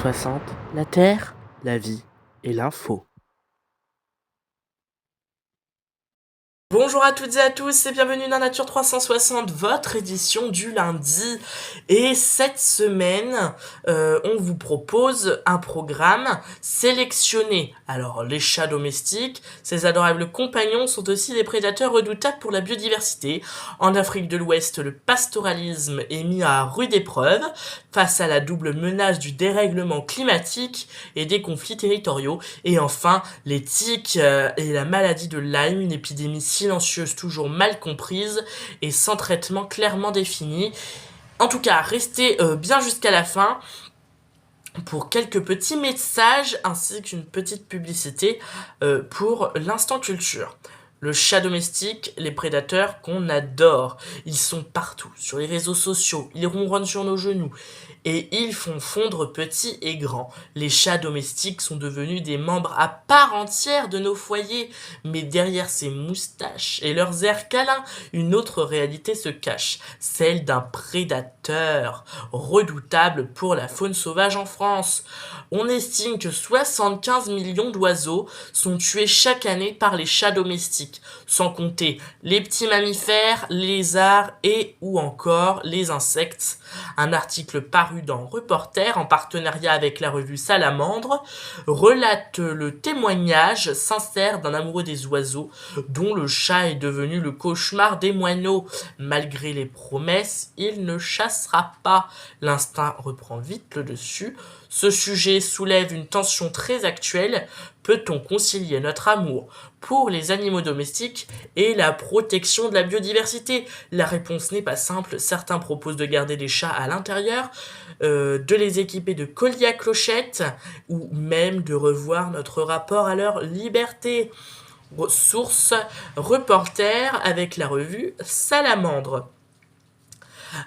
360, la Terre, la vie et l'info. Bonjour à toutes et à tous et bienvenue dans Nature 360, votre édition du lundi. Et cette semaine, on vous propose un programme sélectionné. Alors, les chats domestiques, ces adorables compagnons sont aussi des prédateurs redoutables pour la biodiversité. En Afrique de l'Ouest, le pastoralisme est mis à rude épreuve face à la double menace du dérèglement climatique et des conflits territoriaux. Et enfin, les tiques et la maladie de Lyme, une épidémie silencieuse toujours mal comprise et sans traitement clairement défini. En tout cas, restez bien jusqu'à la fin pour quelques petits messages ainsi qu'une petite publicité pour l'instant culture. Le chat domestique, les prédateurs qu'on adore. Ils sont partout, sur les réseaux sociaux, ils ronronnent sur nos genoux et ils font fondre petits et grands. Les chats domestiques sont devenus des membres à part entière de nos foyers, mais derrière ces moustaches et leurs airs câlins, une autre réalité se cache, celle d'un prédateur redoutable pour la faune sauvage en France. On estime que 75 millions d'oiseaux sont tués chaque année par les chats domestiques, sans compter les petits mammifères, les lézards et ou encore les insectes. Un article paru dans Reporter en partenariat avec la revue Salamandre relate le témoignage sincère d'un amoureux des oiseaux dont le chat est devenu le cauchemar des moineaux. Malgré les promesses, il ne chassera pas. L'instinct reprend vite le dessus. Ce sujet soulève une tension très actuelle. Peut-on concilier notre amour pour les animaux domestiques et la protection de la biodiversité? La réponse n'est pas simple. Certains proposent de garder les chats à l'intérieur, de les équiper de colliers à clochettes ou même de revoir notre rapport à leur liberté. Source Reporter avec la revue Salamandre.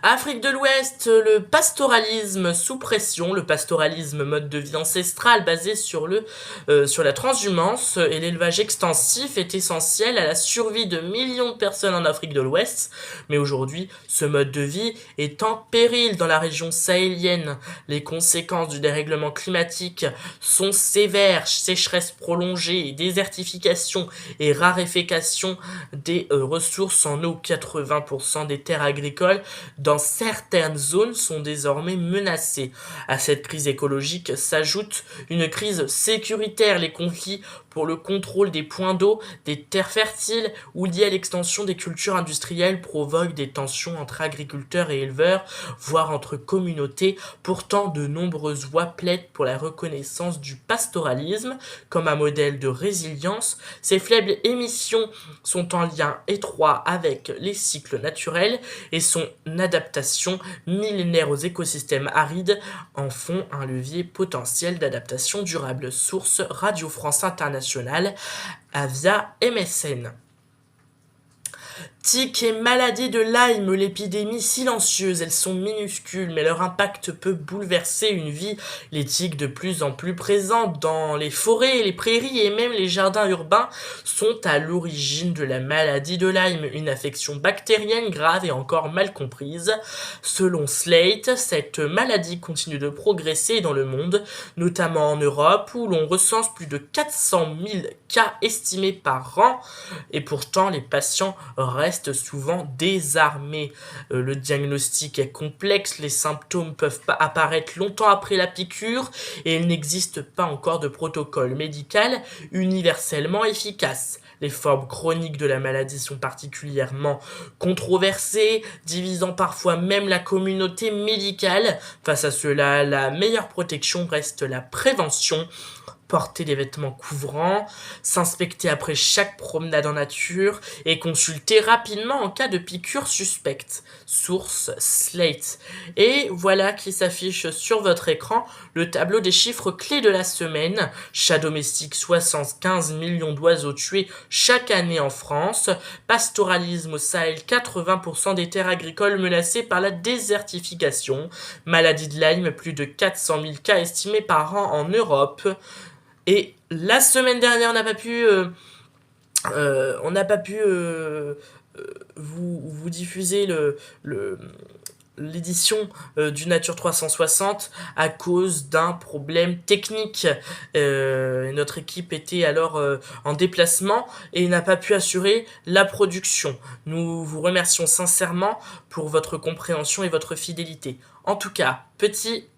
Afrique de l'Ouest, le pastoralisme sous pression, le pastoralisme mode de vie ancestral basé sur la transhumance et l'élevage extensif est essentiel à la survie de millions de personnes en Afrique de l'Ouest. Mais aujourd'hui, ce mode de vie est en péril dans la région sahélienne. Les conséquences du dérèglement climatique sont sévères, sécheresse prolongée, désertification et raréfaction des ressources en eau. 80% des terres agricoles dans certaines zones sont désormais menacées. À cette crise écologique s'ajoute une crise sécuritaire, les conflits pour le contrôle des points d'eau, des terres fertiles ou liés à l'extension des cultures industrielles provoquent des tensions entre agriculteurs et éleveurs, voire entre communautés. Pourtant, de nombreuses voix plaident pour la reconnaissance du pastoralisme comme un modèle de résilience. Ces faibles émissions sont en lien étroit avec les cycles naturels et son adaptation millénaire aux écosystèmes arides en font un levier potentiel d'adaptation durable. Source Radio France Internationale via MSN. Tiques et maladie de Lyme, l'épidémie silencieuse, elles sont minuscules, mais leur impact peut bouleverser une vie. Les tiques de plus en plus présentes dans les forêts, les prairies et même les jardins urbains sont à l'origine de la maladie de Lyme, une affection bactérienne grave et encore mal comprise. Selon Slate, cette maladie continue de progresser dans le monde, notamment en Europe, où l'on recense plus de 400 000 cas estimés par an, et pourtant les patients restent souvent désarmés. Le diagnostic est complexe, les symptômes peuvent apparaître longtemps après la piqûre et il n'existe pas encore de protocole médical universellement efficace. Les formes chroniques de la maladie sont particulièrement controversées, divisant parfois même la communauté médicale. Face à cela, la meilleure protection reste la prévention. Porter des vêtements couvrants, s'inspecter après chaque promenade en nature et consulter rapidement en cas de piqûre suspecte. Source Slate. Et voilà qui s'affiche sur votre écran le tableau des chiffres clés de la semaine. Chat domestique, 75 millions d'oiseaux tués chaque année en France. Pastoralisme au Sahel, 80% des terres agricoles menacées par la désertification. Maladie de Lyme, plus de 400 000 cas estimés par an en Europe. Et la semaine dernière, on n'a pas pu vous diffuser l'édition du Nature 360 à cause d'un problème technique. Notre équipe était alors en déplacement et n'a pas pu assurer la production. Nous vous remercions sincèrement pour votre compréhension et votre fidélité. En tout cas, petite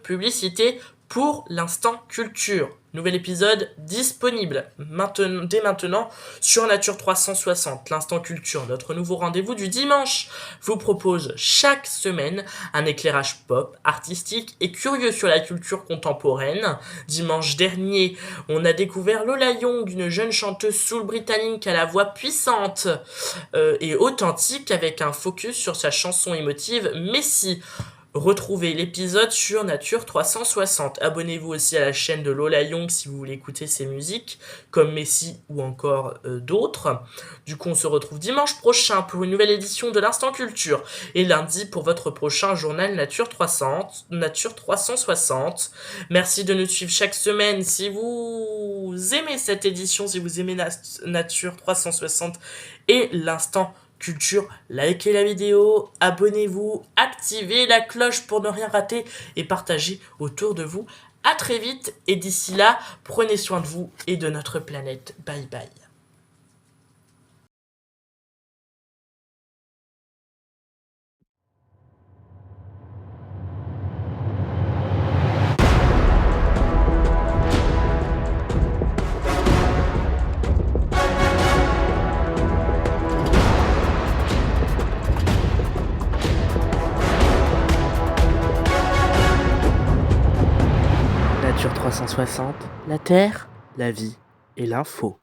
publicité pour l'instant culture. Nouvel épisode disponible dès maintenant sur Nature 360. L'instant culture, notre nouveau rendez-vous du dimanche, vous propose chaque semaine un éclairage pop, artistique et curieux sur la culture contemporaine. Dimanche dernier, on a découvert Lola Young, une jeune chanteuse soul britannique à la voix puissante et authentique avec un focus sur sa chanson émotive Messi. Retrouvez l'épisode sur Nature 360. Abonnez-vous aussi à la chaîne de Lola Young si vous voulez écouter ses musiques, comme Messi ou encore d'autres. Du coup, on se retrouve dimanche prochain pour une nouvelle édition de l'Instant Culture et lundi pour votre prochain journal Nature 360. Merci de nous suivre chaque semaine. Si vous aimez cette édition, si vous aimez Nature 360 et l'Instant Culture, likez la vidéo, abonnez-vous, activez la cloche pour ne rien rater et partagez autour de vous. À très vite et d'ici là, prenez soin de vous et de notre planète. Bye bye. Nature 360, la Terre, la vie et l'info.